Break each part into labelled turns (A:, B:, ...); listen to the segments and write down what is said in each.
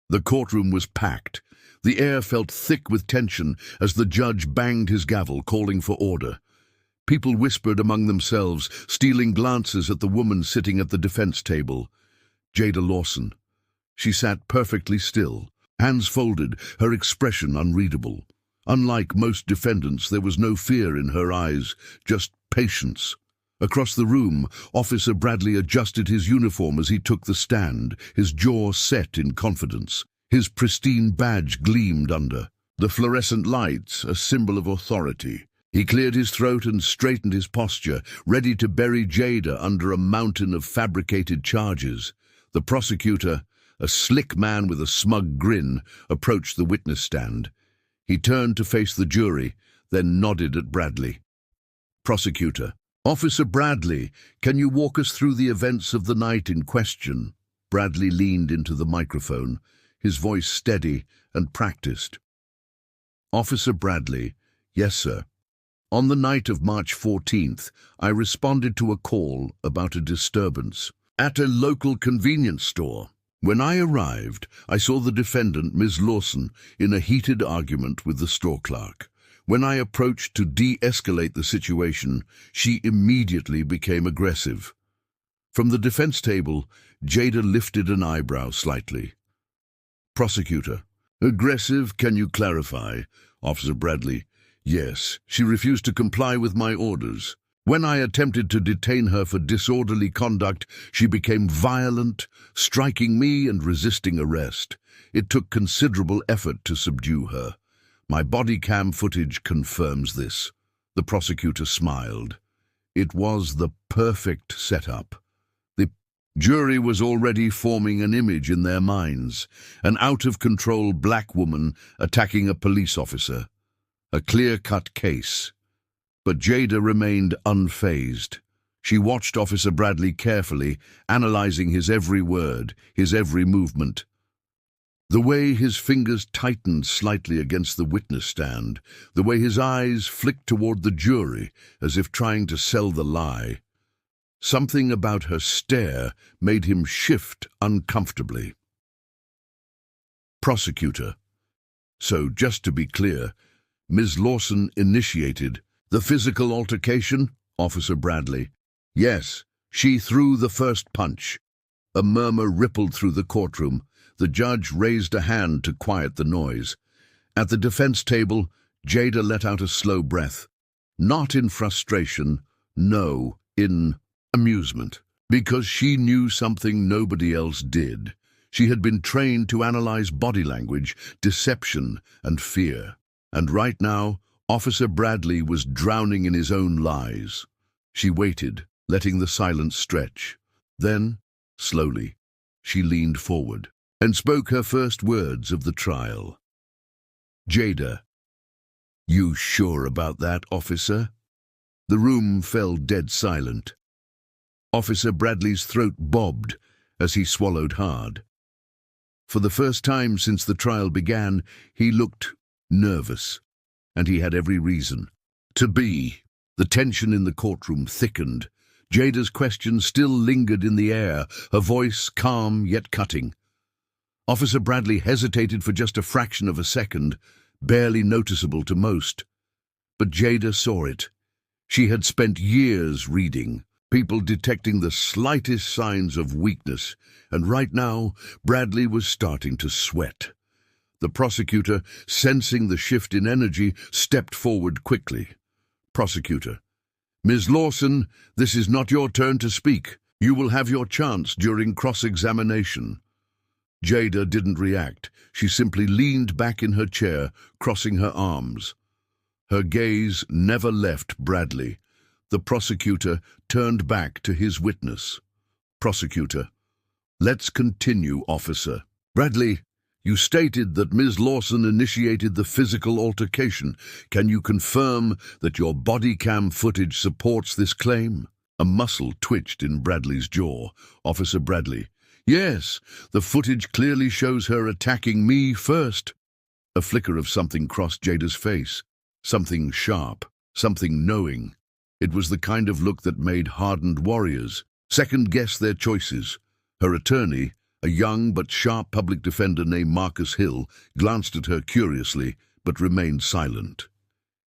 A: The courtroom was packed. The air felt thick with tension as the judge banged his gavel, calling for order. People whispered among themselves, stealing glances at the woman sitting at the defense table. Jada Lawson. She sat perfectly still, hands folded, her expression unreadable. Unlike most defendants, there was no fear in her eyes, just patience. Across the room, Officer Bradley adjusted his uniform as he took the stand, his jaw set in confidence. His pristine badge gleamed under the fluorescent lights, a symbol of authority. He cleared his throat and straightened his posture, ready to bury Jada under a mountain of fabricated charges. The prosecutor, a slick man with a smug grin, approached the witness stand. He turned to face the jury, then nodded at Bradley. Prosecutor: Officer Bradley, can you walk us through the events of the night in question? Bradley leaned into the microphone, his voice steady and practiced. Officer Bradley: Yes, sir. On the night of March 14th, I responded to a call about a disturbance at a local convenience store. When I arrived, I saw the defendant, Ms. Lawson, in a heated argument with the store clerk. When I approached to de-escalate the situation, she immediately became aggressive. From the defense table, Jada lifted an eyebrow slightly. Prosecutor: Aggressive, can you clarify? Officer Bradley: Yes, she refused to comply with my orders. When I attempted to detain her for disorderly conduct, she became violent, striking me and resisting arrest. It took considerable effort to subdue her. My body cam footage confirms this. The prosecutor smiled. It was the perfect setup. The jury was already forming an image in their minds, an out-of-control black woman attacking a police officer. A clear-cut case. But Jada remained unfazed. She watched Officer Bradley carefully, analyzing his every word, his every movement. The way his fingers tightened slightly against the witness stand, the way his eyes flicked toward the jury, as if trying to sell the lie. Something about her stare made him shift uncomfortably. Prosecutor: So, just to be clear, Ms. Lawson initiated the physical altercation? Officer Bradley: Yes, she threw the first punch. A murmur rippled through the courtroom. The judge raised a hand to quiet the noise. At the defense table, Jada let out a slow breath. Not in frustration, no, in amusement. Because she knew something nobody else did. She had been trained to analyze body language, deception, and fear. And right now, Officer Bradley was drowning in his own lies. She waited, letting the silence stretch. Then, slowly, she leaned forward and spoke her first words of the trial. Jada: You sure about that, officer? The room fell dead silent. Officer Bradley's throat bobbed as he swallowed hard. For the first time since the trial began, he looked nervous, and he had every reason to be. The tension in the courtroom thickened. Jada's question still lingered in the air, her voice calm yet cutting. Officer Bradley hesitated for just a fraction of a second, barely noticeable to most. But Jada saw it. She had spent years reading, people detecting the slightest signs of weakness, and right now Bradley was starting to sweat. The prosecutor, sensing the shift in energy, stepped forward quickly. Prosecutor: Ms. Lawson, this is not your turn to speak. You will have your chance during cross-examination. Jada didn't react. She simply leaned back in her chair, crossing her arms. Her gaze never left Bradley. The prosecutor turned back to his witness. Prosecutor: Let's continue, officer. Bradley, you stated that Ms. Lawson initiated the physical altercation. Can you confirm that your body cam footage supports this claim? A muscle twitched in Bradley's jaw. Officer Bradley: Yes, the footage clearly shows her attacking me first. A flicker of something crossed Jada's face. Something sharp, something knowing. It was the kind of look that made hardened warriors second-guess their choices. Her attorney, A young but sharp public defender named Marcus Hill glanced at her curiously, but remained silent.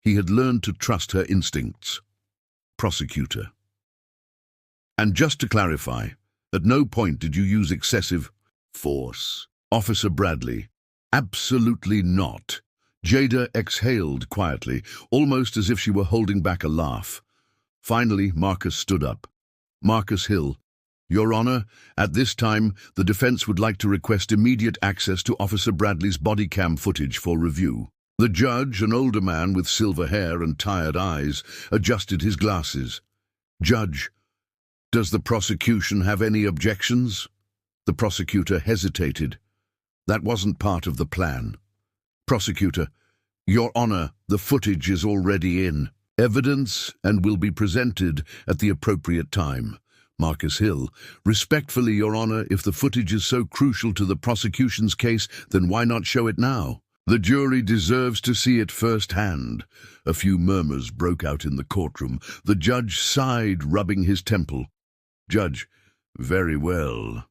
A: He had learned to trust her instincts. Prosecutor. And just to clarify, at no point did you use excessive force. Officer Bradley. Absolutely not. Jada exhaled quietly, almost as if she were holding back a laugh. Finally, Marcus stood up. Marcus Hill. Your Honor, at this time, the defense would like to request immediate access to Officer Bradley's body cam footage for review. The judge, an older man with silver hair and tired eyes, adjusted his glasses. Judge, does the prosecution have any objections? The prosecutor hesitated. That wasn't part of the plan. Prosecutor, Your Honor, the footage is already in evidence and will be presented at the appropriate time. Marcus Hill, respectfully, Your Honor, if the footage is so crucial to the prosecution's case, then why not show it now? The jury deserves to see it firsthand. A few murmurs broke out in the courtroom. The judge sighed, rubbing his temple. Judge, very well.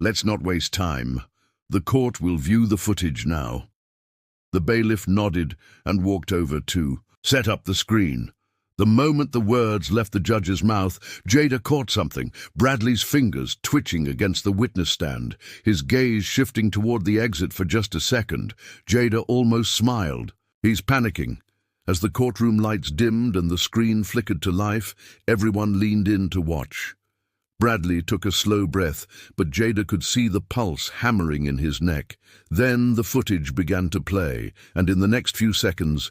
A: Let's not waste time. The court will view the footage now. The bailiff nodded and walked over to set up the screen. The moment the words left the judge's mouth, Jada caught something, Bradley's fingers twitching against the witness stand, his gaze shifting toward the exit for just a second. Jada almost smiled. He's panicking. As the courtroom lights dimmed and the screen flickered to life, everyone leaned in to watch. Bradley took a slow breath, but Jada could see the pulse hammering in his neck. Then the footage began to play, and in the next few seconds,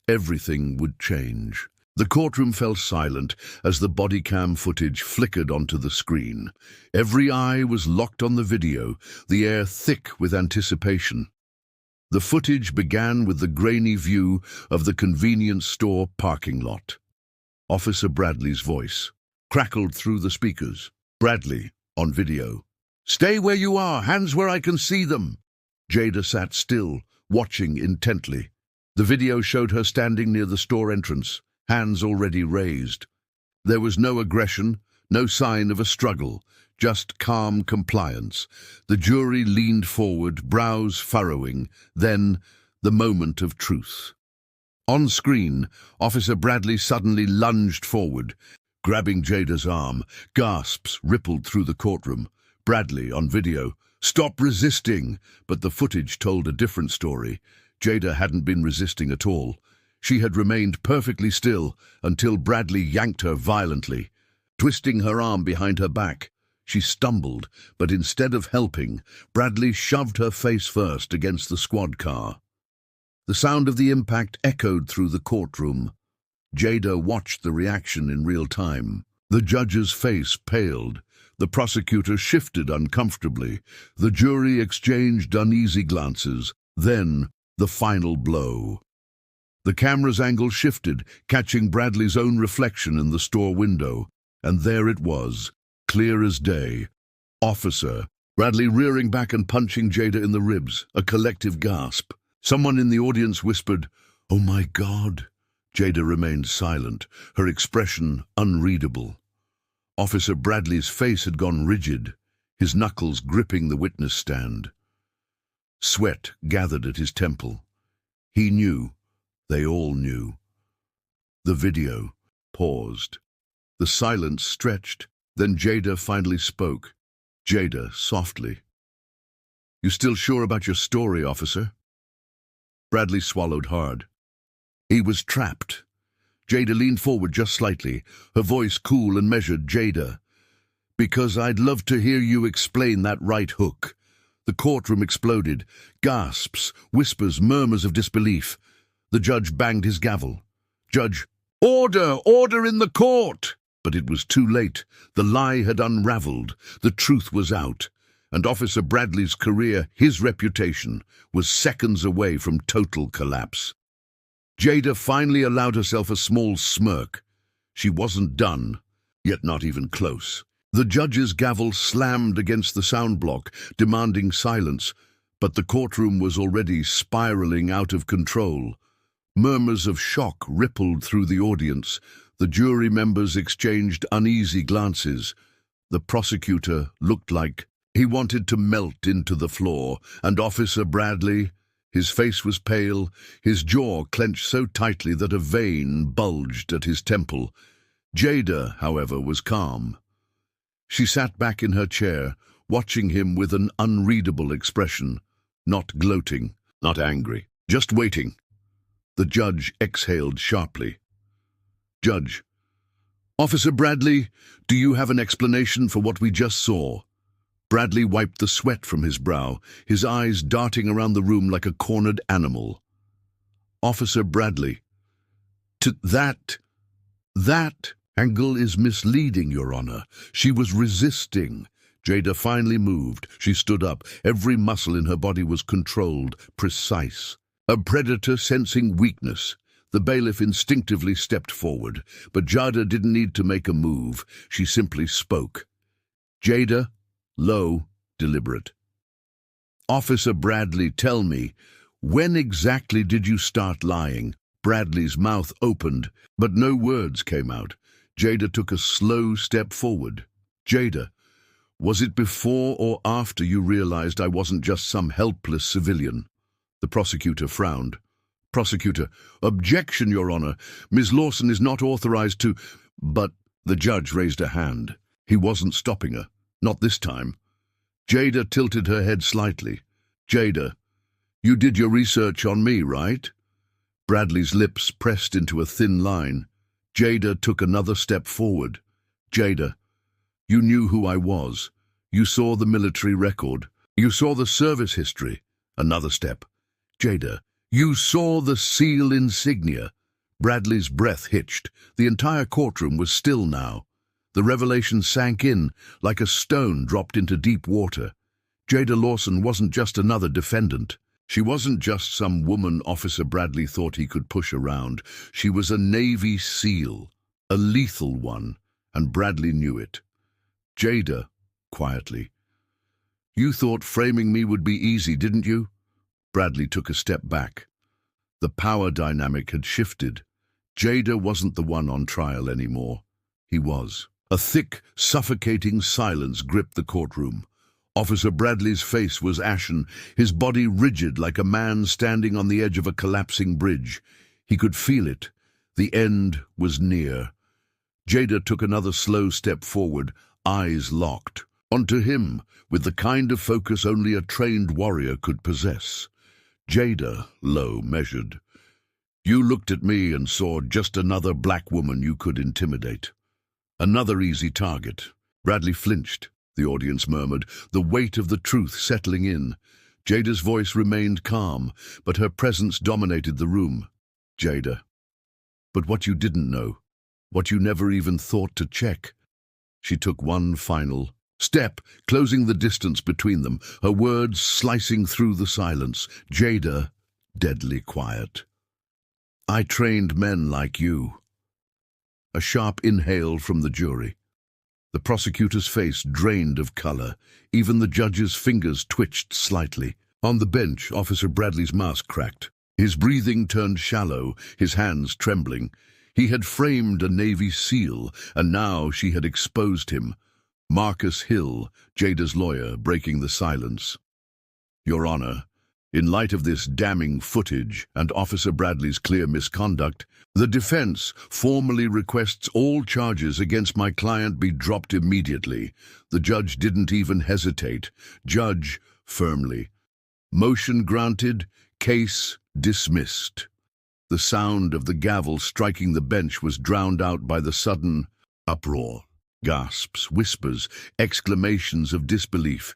A: everything would change. The courtroom fell silent as the body cam footage flickered onto the screen. Every eye was locked on the video, the air thick with anticipation. The footage began with the grainy view of the convenience store parking lot. Officer Bradley's voice crackled through the speakers. Bradley, on video. Stay where you are, hands where I can see them. Jada sat still, watching intently. The video showed her standing near the store entrance, hands already raised. There was no aggression, no sign of a struggle, just calm compliance. The jury leaned forward, brows furrowing. Then, the moment of truth. On screen, Officer Bradley suddenly lunged forward, grabbing Jada's arm. Gasps rippled through the courtroom. Bradley, on video, stop resisting! But the footage told a different story. Jada hadn't been resisting at all. She had remained perfectly still until Bradley yanked her violently. Twisting her arm behind her back, she stumbled, but instead of helping, Bradley shoved her face first against the squad car. The sound of the impact echoed through the courtroom. Jada watched the reaction in real time. The judge's face paled. The prosecutor shifted uncomfortably. The jury exchanged uneasy glances. Then, the final blow. The camera's angle shifted, catching Bradley's own reflection in the store window. And there it was, clear as day. Officer. Bradley rearing back and punching Jada in the ribs. A collective gasp. Someone in the audience whispered, "Oh my God." Jada remained silent, her expression unreadable. Officer Bradley's face had gone rigid, his knuckles gripping the witness stand. Sweat gathered at his temple. He knew. They all knew. The video paused. The silence stretched. Then Jada finally spoke. Jada, softly. "You still sure about your story, officer?" Bradley swallowed hard. He was trapped. Jada leaned forward just slightly, her voice cool and measured. "Jada, because I'd love to hear you explain that right hook." The courtroom exploded. Gasps, whispers, murmurs of disbelief. The judge banged his gavel. "Judge, order! Order in the court!" But it was too late. The lie had unraveled. The truth was out. And Officer Bradley's career, his reputation, was seconds away from total collapse. Jada finally allowed herself a small smirk. She wasn't done, yet not even close. The judge's gavel slammed against the sound block, demanding silence, but the courtroom was already spiraling out of control. Murmurs of shock rippled through the audience. The jury members exchanged uneasy glances. The prosecutor looked like He wanted to melt into the floor, and Officer Bradley, his face was pale, his jaw clenched so tightly that a vein bulged at his temple. Jada, however, was calm. She sat back in her chair, watching him with an unreadable expression, not gloating, not angry, just waiting. The judge exhaled sharply. "Judge, Officer Bradley, do you have an explanation for what we just saw?" Bradley wiped the sweat from his brow, his eyes darting around the room like a cornered animal. "Officer Bradley, that angle is misleading, Your Honor. She was resisting." Jada finally moved. She stood up. Every muscle in her body was controlled, precise. A predator sensing weakness. The bailiff instinctively stepped forward, but Jada didn't need to make a move. She simply spoke. Jada, low, deliberate. "Officer Bradley, tell me, when exactly did you start lying?" Bradley's mouth opened, but no words came out. Jada took a slow step forward. "Jada, was it before or after you realized I wasn't just some helpless civilian?" The prosecutor frowned. "Prosecutor, objection, Your Honor. Ms. Lawson is not authorized to—" But the judge raised a hand. He wasn't stopping her. Not this time. Jada tilted her head slightly. "Jada, you did your research on me, right?" Bradley's lips pressed into a thin line. Jada took another step forward. "Jada, you knew who I was. You saw the military record. You saw the service history." Another step. "Jada, you saw the SEAL insignia." Bradley's breath hitched. The entire courtroom was still now. The revelation sank in, like a stone dropped into deep water. Jada Lawson wasn't just another defendant. She wasn't just some woman Officer Bradley thought he could push around. She was a Navy SEAL, a lethal one, and Bradley knew it. "Jada," quietly, "you thought framing me would be easy, didn't you?" Bradley took a step back. The power dynamic had shifted. Jada wasn't the one on trial anymore. He was. A thick, suffocating silence gripped the courtroom. Officer Bradley's face was ashen, his body rigid like a man standing on the edge of a collapsing bridge. He could feel it. The end was near. Jada took another slow step forward, eyes locked. Onto him, with the kind of focus only a trained warrior could possess. Jada, low, measured. "You looked at me and saw just another black woman you could intimidate. Another easy target." Bradley flinched. The audience murmured, the weight of the truth settling in. Jada's voice remained calm, but her presence dominated the room. "Jada, but what you didn't know, what you never even thought to check." She took one final step, closing the distance between them, her words slicing through the silence. Jada, deadly quiet. "I trained men like you." A sharp inhale from the jury. The prosecutor's face drained of color. Even the judge's fingers twitched slightly. On the bench, Officer Bradley's mask cracked. His breathing turned shallow, his hands trembling. He had framed a Navy SEAL, and now she had exposed him. Marcus Hill, Jada's lawyer, breaking the silence. "Your Honor, in light of this damning footage and Officer Bradley's clear misconduct, the defense formally requests all charges against my client be dropped immediately." The judge didn't even hesitate. "Judge," firmly. "Motion granted, case dismissed." The sound of the gavel striking the bench was drowned out by the sudden uproar. Gasps, whispers, exclamations of disbelief.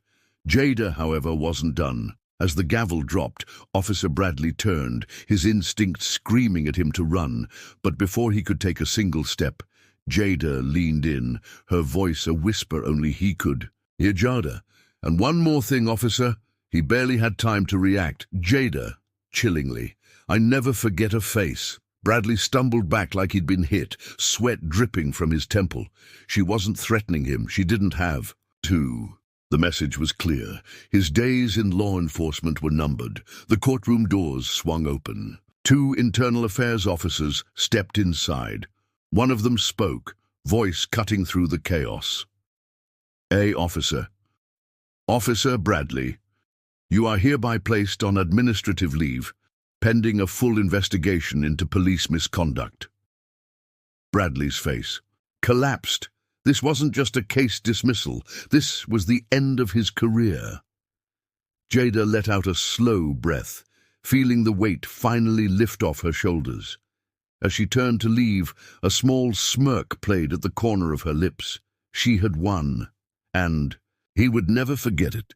A: Jada, however, wasn't done. As the gavel dropped, Officer Bradley turned, his instinct screaming at him to run. But before he could take a single step, Jada leaned in, her voice a whisper only he could. "Here, Jada. And one more thing, officer." He barely had time to react. "Jada," chillingly, "I never forget a face." Bradley stumbled back like he'd been hit, sweat dripping from his temple. She wasn't threatening him. She didn't have to. The message was clear. His days in law enforcement were numbered. The courtroom doors swung open. 2 internal affairs officers stepped inside. One of them spoke, voice cutting through the chaos. "A officer, Officer Bradley, you are hereby placed on administrative leave, pending a full investigation into police misconduct. Bradley's face collapsed. This wasn't just a case dismissal. This was the end of his career. Jada let out a slow breath, feeling the weight finally lift off her shoulders. As she turned to leave, a small smirk played at the corner of her lips. She had won, and he would never forget it.